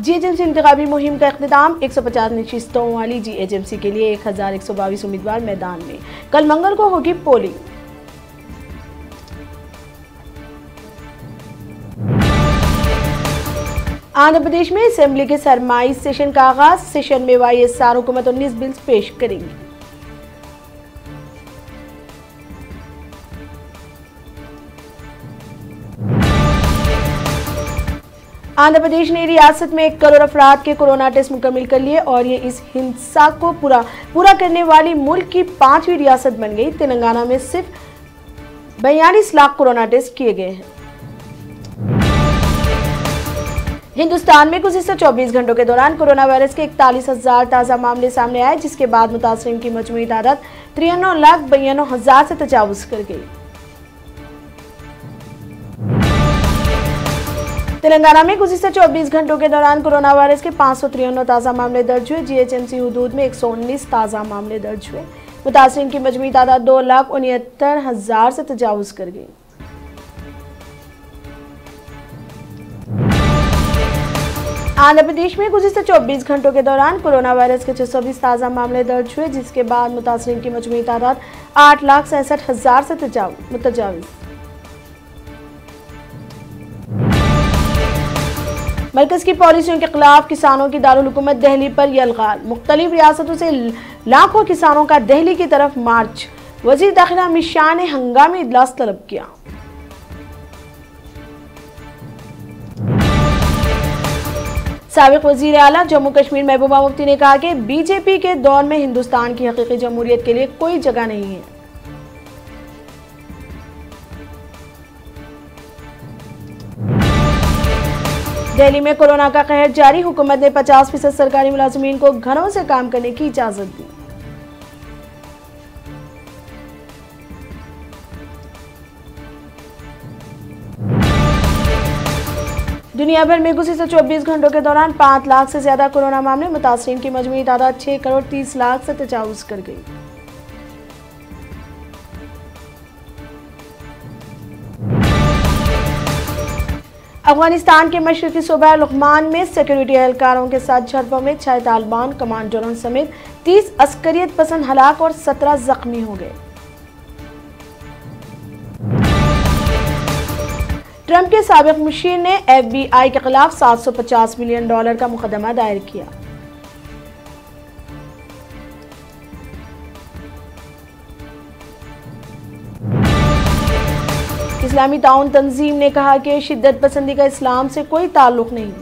GHMC इंतखाबी मुहिम का इख्तिताम। 150 नशिस्तों वाली जीएचएमसी के लिए 1122 उम्मीदवार मैदान में। कल मंगल को होगी पोलिंग। आंध्र प्रदेश में असेंबली के सरमाई सेशन का आगाज। सेशन में वाईएसआर हुकूमत 19 बिल्स पेश करेंगी। आंध्र प्रदेश ने रियासत में 1 करोड़ अफराद के कोरोना टेस्ट मुकम्मल कर लिए और ये इस हिंसा को पूरा करने वाली मुल्क की 5वीं रियासत बन गई। तेलंगाना में सिर्फ 42 लाख कोरोना टेस्ट किए गए हैं। हिंदुस्तान में गुज़िश्ता 24 घंटों के दौरान कोरोना वायरस के 41,000 ताज़ा मामले सामने आए, जिसके बाद मुतासरीन की मजमूई तादाद 93,92,000 से तजावुज़ कर गई। तेलंगाना में गुज़िश्ता 24 घंटों के दौरान कोरोना वायरस के 593 ताज़ा मामले दर्ज हुए। जीएचएमसी हुदूद में 119 ताज़ा मामले दर्ज हुए। मुतासरीन की मजमूई तादाद 2,69,000 से तजावुज़ कर गई। आंध्र प्रदेश में गुज़िश्ता 24 घंटों के दौरान कोरोना वायरस के 620 ताज़ा मामले दर्ज हुए, जिसके बाद मुतासरीन की मजमूई तादाद 8,67,000 से मुतजाविज़। मरकज़ की पॉलिसियों के खिलाफ किसानों की दारुल हुकूमत दिल्ली पर यलगाल। मुख्तलिफ रियासतों से लाखों किसानों का दिल्ली की तरफ मार्च। वज़ीर दाखिला अमित शाह ने हंगामी इजलास तलब किया। साबिक़ वज़ीर आला जम्मू कश्मीर महबूबा मुफ्ती ने कहा कि बीजेपी के दौर में हिंदुस्तान की हकीकी जमहूरियत के लिए कोई जगह नहीं है। दिल्ली में कोरोना का कहर जारी। हुकूमत ने 50% सरकारी मुलाजिमीन को घरों से काम करने की इजाजत दी। दुनिया भर में गुज़िश्ता 24 घंटों के दौरान 5 लाख से ज्यादा कोरोना मामले। मुतासरीन की मजमूई तादाद 6 करोड़ 30 लाख से तजावुज़ कर गई। अफगानिस्तान के मशरकी सूबा लुकमान में सिक्योरिटी एहलकारों के साथ झड़पों में 6 तालिबान कमांडरों समेत 30 अस्करियत पसंद हलाक और 17 जख्मी हो गए। ट्रंप के साबिक़ मुशीर ने FBI के खिलाफ $750 मिलियन का मुकदमा दायर किया। इस्लामी ताउन तंजीम ने कहा कि शिद्दत पसंदी का इस्लाम से कोई ताल्लुक नहीं।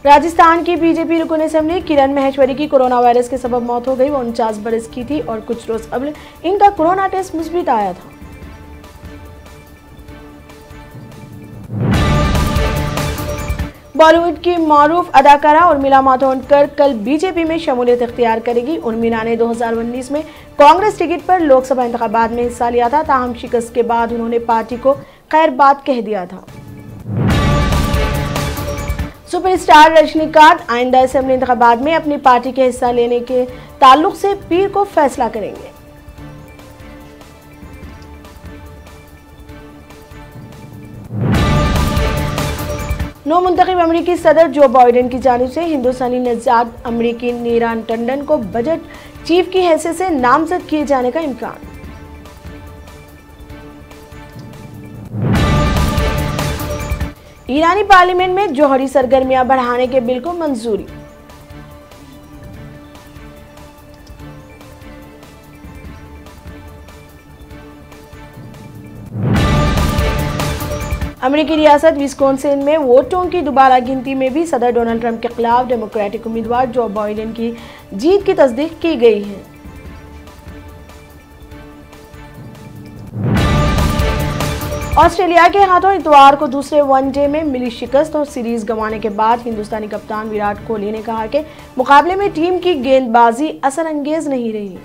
राजस्थान की बीजेपी रुकन असेंबली किरण महेश्वरी की कोरोना वायरस के सबब मौत हो गई। वो 49 बरस की थी और कुछ रोज कबल इनका कोरोना टेस्ट मुस्बित आया था। बॉलीवुड की मारूफ अदाकारा उर्मिला मातोंडकर कल बीजेपी में शमूलियत इख्तियार करेगी। उर्मिला ने 2019 में कांग्रेस टिकट पर लोकसभा इंतखाबात में हिस्सा लिया था, ताहम शिकस्त के बाद उन्होंने पार्टी को खैर बात कह दिया था। सुपरस्टार रजनीकांत आइंदा असेंबली इंतखाबात में अपनी पार्टी के हिस्सा लेने के ताल्लुक से पीर को फैसला करेंगे। नौ मुंतखब अमरीकी सदर जो बाइडेन की जानिब से हिंदुस्तानी नजाद अमरीकी नीरा टंडन को बजट चीफ की हैसियत से नामजद किए जाने का इम्कान। ईरानी पार्लियामेंट में जौहरी सरगर्मियां बढ़ाने के बिल को मंजूरी। अमेरिकी रियासत विस्कॉन्सिन में वोटों की दोबारा गिनती में भी सदर डोनाल्ड ट्रंप के खिलाफ डेमोक्रेटिक उम्मीदवार जो बाइडेन की जीत की तस्दीक की गई है। ऑस्ट्रेलिया के हाथों इतवार को दूसरे वनडे में मिली शिकस्त और सीरीज गंवाने के बाद हिंदुस्तानी कप्तान विराट कोहली ने कहा कि मुकाबले में टीम की गेंदबाजी असरअंगेज नहीं रही।